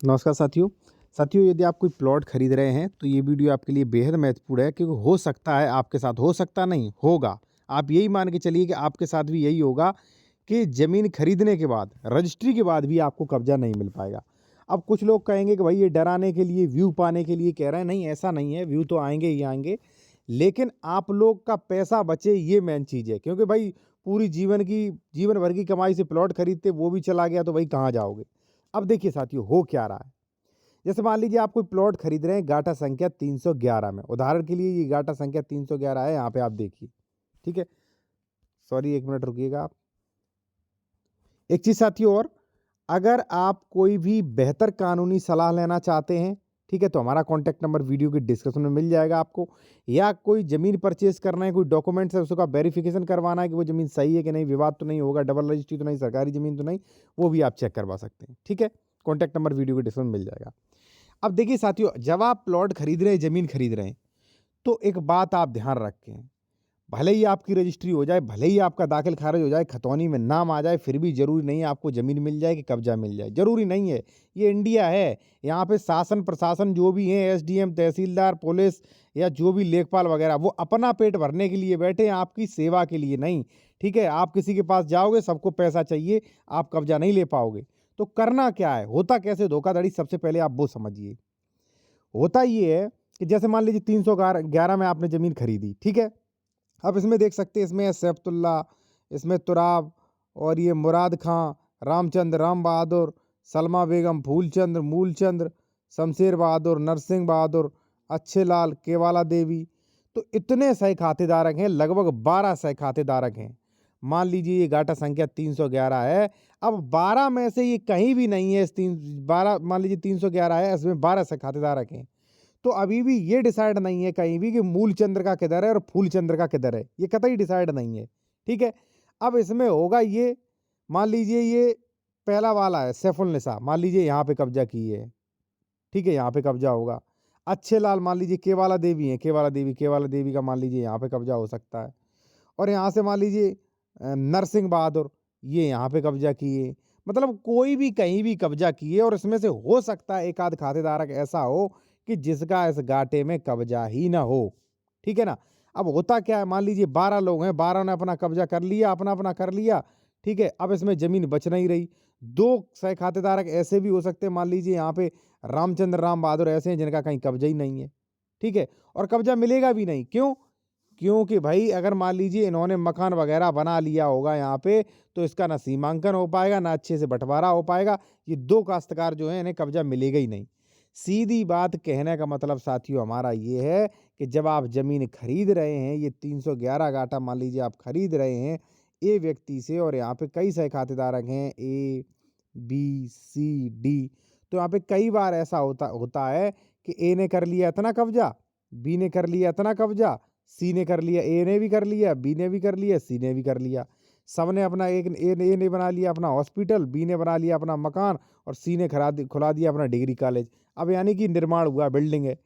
नमस्कार साथियों। साथियों, यदि आप कोई प्लॉट खरीद रहे हैं तो ये वीडियो आपके लिए बेहद महत्वपूर्ण है, क्योंकि हो सकता है आपके साथ, हो सकता नहीं होगा। आप यही मान के चलिए कि आपके साथ भी यही होगा कि ज़मीन खरीदने के बाद, रजिस्ट्री के बाद भी आपको कब्ज़ा नहीं मिल पाएगा। अब कुछ लोग कहेंगे कि भाई ये डराने के लिए, व्यू पाने के लिए कह रहे हैं। नहीं, ऐसा नहीं है, व्यू तो आएँगे ही आएँगे, लेकिन आप लोग का पैसा बचे, ये मेन चीज़ है। क्योंकि भाई पूरी जीवन भर की कमाई से प्लॉट खरीदते, वो भी चला गया तो भाई कहाँ जाओगे? अब देखिए साथियों, हो क्या रहा है। जैसे मान लीजिए आप कोई प्लॉट खरीद रहे हैं गाटा संख्या 311 में। उदाहरण के लिए ये गाटा संख्या 311 है, यहाँ पे आप देखिए। ठीक है, सॉरी, 1 मिनट रुकिएगा आप। एक चीज़ साथियों और, अगर आप कोई भी बेहतर कानूनी सलाह लेना चाहते हैं, ठीक है, तो हमारा कॉन्टैक्ट नंबर वीडियो के डिस्क्रिप्शन में मिल जाएगा आपको। या कोई ज़मीन परचेज़ करना है, कोई डॉक्यूमेंट्स है, उसका वेरिफ़िकेशन करवाना है कि वो ज़मीन सही है कि नहीं, विवाद तो नहीं होगा, डबल रजिस्ट्री तो नहीं, सरकारी ज़मीन तो नहीं, वो भी आप चेक करवा सकते हैं। ठीक है, कॉन्टैक्ट नंबर वीडियो के डिस्क्रिप्शन में मिल जाएगा। अब देखिए साथियों, जब आप प्लॉट खरीद रहे हैं, ज़मीन खरीद रहे हैं, तो एक बात आप ध्यान रखें। भले ही आपकी रजिस्ट्री हो जाए, भले ही आपका दाखिल खारिज हो जाए, खतौनी में नाम आ जाए, फिर भी ज़रूरी नहीं है आपको ज़मीन मिल जाए कि कब्ज़ा मिल जाए, ज़रूरी नहीं है। ये इंडिया है, यहाँ पे शासन प्रशासन जो भी हैं, एसडीएम, तहसीलदार, पुलिस या जो भी लेखपाल वगैरह, वो अपना पेट भरने के लिए बैठे हैं, आपकी सेवा के लिए नहीं। ठीक है, आप किसी के पास जाओगे, सबको पैसा चाहिए, आप कब्ज़ा नहीं ले पाओगे। तो करना क्या है, होता कैसे धोखाधड़ी, सबसे पहले आप वो समझिए। होता ये है कि जैसे मान लीजिए 311 में आपने ज़मीन खरीदी, ठीक है? अब इसमें देख सकते हैं, इसमें है सैफुल्ला, इसमें तुराब, और ये मुराद खां, रामचंद्र, राम बहादुर, सलमा बेगम, फूलचंद्र, मूलचंद्र, शमशेर बहादुर, नरसिंह बहादुर, अच्छे लाल, केवाला देवी। तो इतने सही खातेदारक हैं, लगभग 12 सही खातेदारक हैं। मान लीजिए ये गाटा संख्या 311 है। अब 12 में से ये कहीं भी नहीं है, इस 12 मान लीजिए 311 है, इसमें 12 सही खातेदारक हैं। तो अभी भी ये डिसाइड नहीं है कहीं भी कि मूलचंद्र का किधर है और फूलचंद्र का किधर है, ये कतई डिसाइड नहीं है। ठीक है, अब इसमें होगा ये, मान लीजिए ये पहला वाला है सैफुलनिसा, मान लीजिए यहाँ पे कब्जा की है। ठीक है, यहाँ पे कब्जा होगा। अच्छे लाल, मान लीजिए केवाला देवी है, केवाला देवी का मान लीजिए यहाँ पे कब्जा हो सकता है। और यहाँ से मान लीजिए नरसिंह बहादुर, ये यहाँ पे कब्जा किए। मतलब कोई भी कहीं भी कब्जा किए, और इसमें से हो सकता है एक आध खातेदारक ऐसा हो कि जिसका इस गाटे में कब्जा ही ना हो। ठीक है ना? अब होता क्या है, मान लीजिए 12 लोग हैं, 12 ने अपना कब्जा कर लिया, अपना कर लिया। ठीक है, अब इसमें जमीन बच नहीं रही। 2 सह खातेदारक ऐसे भी हो सकते हैं, मान लीजिए यहाँ पे रामचंद्र, राम बहादुर ऐसे हैं जिनका कहीं कब्जा ही नहीं है। ठीक है, और कब्जा मिलेगा भी नहीं, क्यों? क्योंकि भाई अगर मान लीजिए इन्होंने मकान वगैरह बना लिया होगा यहाँ पे, तो इसका ना सीमांकन हो पाएगा, ना अच्छे से बंटवारा हो पाएगा। ये 2 काश्तकार जो हैं, इन्हें कब्जा मिलेगा ही नहीं। सीधी बात कहने का मतलब साथियों हमारा ये है कि जब आप ज़मीन खरीद रहे हैं, ये 311 गाटा मान लीजिए आप खरीद रहे हैं ए व्यक्ति से, और यहाँ पे कई सारे खातेदारक हैं, ए, बी, सी, डी। तो यहाँ पे कई बार ऐसा होता होता है कि ए ने कर लिया इतना कब्जा, बी ने कर लिया इतना कब्जा, सी ने कर लिया, ए ने भी कर लिया, बी ने भी कर लिया, सी ने भी कर लिया। सबने अपना, एक ए ने बना लिया अपना हॉस्पिटल, बी ने बना लिया अपना मकान, और सी ने खुला दिया अपना डिग्री कॉलेज। अब यानी कि निर्माण हुआ, बिल्डिंग है।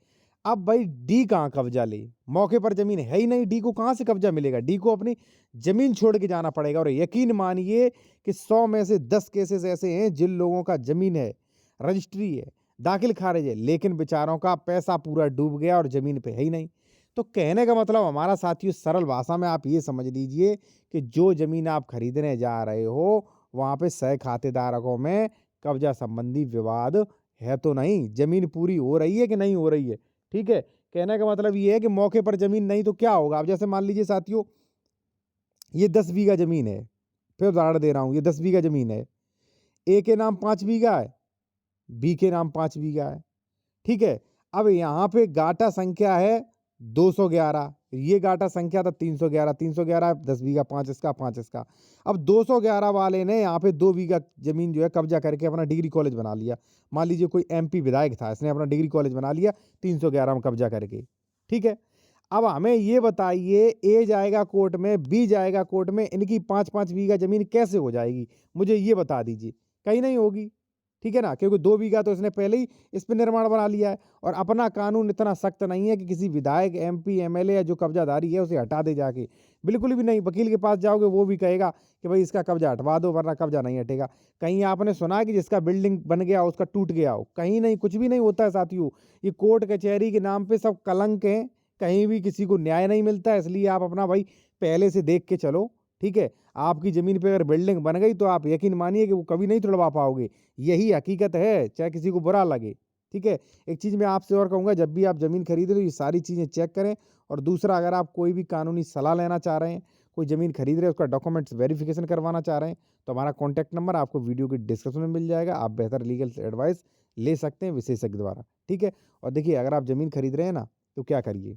अब भाई डी कहाँ कब्जा ले? मौके पर ज़मीन है ही नहीं, डी को कहाँ से कब्जा मिलेगा? डी को अपनी ज़मीन छोड़ के जाना पड़ेगा। और यकीन मानिए कि 100 में से 10 केसेस ऐसे हैं जिन लोगों का ज़मीन है, रजिस्ट्री है, दाखिल खारिज है, लेकिन बेचारों का पैसा पूरा डूब गया और ज़मीन पे है ही नहीं। तो कहने का मतलब हमारा साथियों, सरल भाषा में आप ये समझ लीजिए कि जो ज़मीन आप खरीदने जा रहे हो, वहाँ पे सह खातेदारकों में कब्जा संबंधी विवाद है तो नहीं, ज़मीन पूरी हो रही है कि नहीं हो रही है। ठीक है, कहने का मतलब ये है कि मौके पर ज़मीन नहीं तो क्या होगा? अब जैसे मान लीजिए साथियों, ये 10 बीघा ज़मीन है, फिर उदाहरण दे रहा हूँ, ये 10 बीघा ज़मीन है। ए के नाम 5 बीघा है, बी के नाम 5 बीघा है। ठीक है, अब यहाँ पे गाटा संख्या है 211, ये गाटा संख्या था 311, 311 10 बीघा, 5 इसका, 5 इसका। अब 211 वाले ने यहाँ पे 2 बीघा ज़मीन जो है कब्जा करके अपना डिग्री कॉलेज बना लिया। मान लीजिए कोई एमपी विधायक था, इसने अपना डिग्री कॉलेज बना लिया 311 में कब्जा करके। ठीक है, अब हमें ये बताइए, ए जाएगा कोर्ट में, बी जाएगा कोर्ट में, इनकी 5-5 बीघा ज़मीन कैसे हो जाएगी? मुझे ये बता दीजिए, कहीं नहीं होगी। ठीक है ना, क्योंकि 2 बीघा तो इसने पहले ही इस पे निर्माण बना लिया है और अपना कानून इतना सख्त नहीं है कि किसी विधायक, एमपी, एमएलए या जो कब्जाधारी है उसे हटा दे जाके। बिल्कुल भी नहीं, वकील के पास जाओगे वो भी कहेगा कि भाई इसका कब्जा हटवा दो वरना कब्जा नहीं हटेगा। कहीं आपने सुना है कि जिसका बिल्डिंग बन गया उसका टूट गया हो? कहीं नहीं, कुछ भी नहीं होता है साथियों। ये कोर्ट कचहरी के नाम पे सब कलंक हैं, कहीं भी किसी को न्याय नहीं मिलता है, इसलिए आप अपना भाई पहले से देख के चलो, ठीक है? आपकी ज़मीन पे अगर बिल्डिंग बन गई तो आप यकीन मानिए कि वो कभी नहीं तुड़वा पाओगे। यही हकीकत है, चाहे किसी को बुरा लगे, ठीक है? एक चीज़ मैं आपसे और कहूँगा, जब भी आप ज़मीन खरीदें तो ये सारी चीज़ें चेक करें और दूसरा, अगर आप कोई भी कानूनी सलाह लेना चाह रहे हैं, कोई ज़मीन खरीद रहे हैं, उसका डॉक्यूमेंट्स वेरिफ़िकेशन करवाना चाह रहे हैं, तो हमारा कॉन्टैक्ट नंबर आपको वीडियो के डिस्क्रिप्शन में मिल जाएगा। आप बेहतर लीगल एडवाइस ले सकते हैं विशेषज्ञ द्वारा, ठीक है? और देखिए, अगर आप ज़मीन खरीद रहे हैं ना, तो क्या करिए?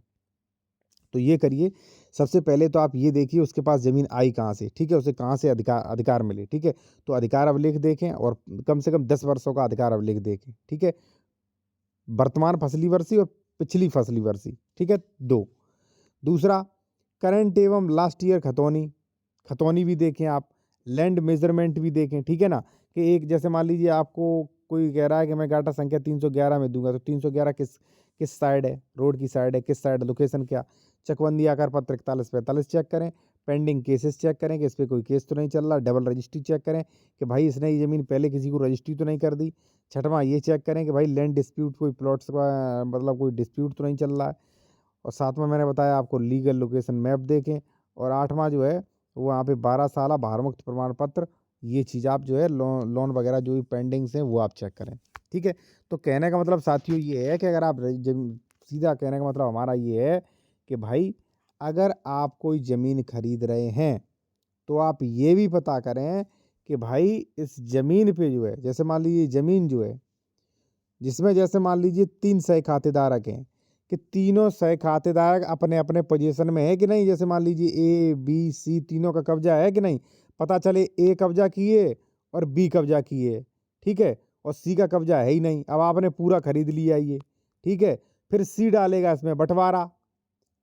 तो ये करिए, सबसे पहले तो आप ये देखिए उसके पास ज़मीन आई कहाँ से, ठीक है? उसे कहाँ से अधिकार अधिकार मिले, ठीक है? तो अधिकार अभिलेख देखें और कम से कम 10 वर्षों का अधिकार अभिलेख देखें, ठीक है? वर्तमान फसली वर्षी और पिछली फसली वर्षी, ठीक है? 2। दूसरा, करंट एवं लास्ट ईयर खतौनी, खतौनी भी देखें आप, लैंड मेज़रमेंट भी देखें, ठीक है ना? कि एक जैसे मान लीजिए आपको कोई कह रहा है कि मैं गाटा संख्या 311 में दूँगा, तो 311 किस किस साइड है? रोड की साइड है, किस साइड, लोकेशन क्या? चकबंदी आकार पत्र 41-45 चेक करें, पेंडिंग केसेस चेक करें कि इस पे कोई केस तो नहीं चल रहा, डबल रजिस्ट्री चेक करें कि भाई इसने ये ज़मीन पहले किसी को रजिस्ट्री तो नहीं कर दी। छठवां, ये चेक करें कि भाई लैंड डिस्प्यूट, कोई प्लॉट्स का मतलब कोई डिस्प्यूट तो नहीं चल रहा है। और सातवां, मैंने बताया आपको, लीगल लोकेशन मैप देखें। और आठवां जो है वो वहाँ पे 12 साला भारमुक्त प्रमाण पत्र, ये चीज़ आप जो है लोन वगैरह जो भी पेंडिंग्स हैं वो आप चेक करें, ठीक है? तो कहने का मतलब साथियों ये है कि अगर आप सीधा कहने का मतलब हमारा ये है कि भाई अगर आप कोई ज़मीन खरीद रहे हैं तो आप ये भी पता करें कि भाई इस ज़मीन पे जो है, जैसे मान लीजिए ज़मीन जो है जिसमें जैसे मान लीजिए 3 सह खातेदारक हैं, कि तीनों सह खातेदारक अपने-अपने पोजीशन में है कि नहीं? जैसे मान लीजिए ए, बी, सी तीनों का कब्ज़ा है कि नहीं? पता चले ए कब्ज़ा किए और बी कब्ज़ा किए, ठीक है? और सी का कब्ज़ा है ही नहीं। अब आपने पूरा खरीद लिया ये, ठीक है? फिर सी डालेगा इसमें बँटवारा,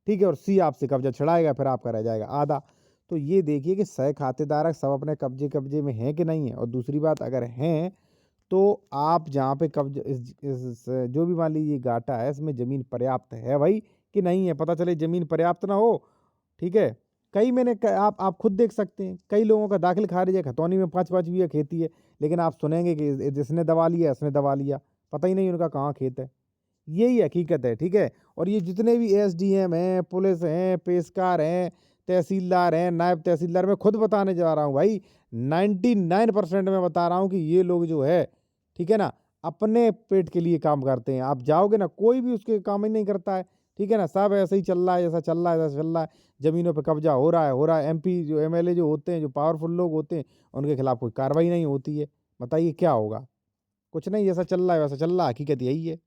ठीक है? और सी आपसे कब्ज़ा छुड़ाएगा, फिर आपका रह जाएगा आधा। तो ये देखिए कि सह खातेदारक सब अपने कब्ज़े में हैं कि नहीं है? और दूसरी बात, अगर हैं तो आप जहाँ पे कब्ज़ इस जो भी मान लीजिए गाटा है, इसमें ज़मीन पर्याप्त है भाई कि नहीं है? पता चले ज़मीन पर्याप्त ना हो, ठीक है? कई मैंने क आप खुद देख सकते हैं, कई लोगों का दाखिल खारिज है, खतौनी में 5-5 बीघा खेती है, लेकिन आप सुनेंगे कि इसने दबा लिया, इसने दबा लिया, पता ही नहीं उनका कहाँ खेत है। यही हकीकत है, ठीक है? और ये जितने भी एसडीएम हैं, पुलिस हैं, पेशकार हैं, तहसीलदार हैं, नायब तहसीलदार, मैं खुद बताने जा रहा हूँ भाई, 99% मैं बता रहा हूँ कि ये लोग जो है, ठीक है ना, अपने पेट के लिए काम करते हैं। आप जाओगे ना, कोई भी उसके काम ही नहीं करता है, ठीक है ना? सब ऐसे ही चल रहा है, जैसा चल रहा है वैसा चल रहा है। ज़मीनों पे कब्ज़ा हो रहा है, हो रहा है। एमपी जो एमएलए जो होते हैं, जो पावरफुल लोग होते हैं, उनके खिलाफ कोई कार्रवाई नहीं होती है। बताइए क्या होगा? कुछ नहीं, जैसा चल रहा है वैसा चल रहा है, हकीकत यही है।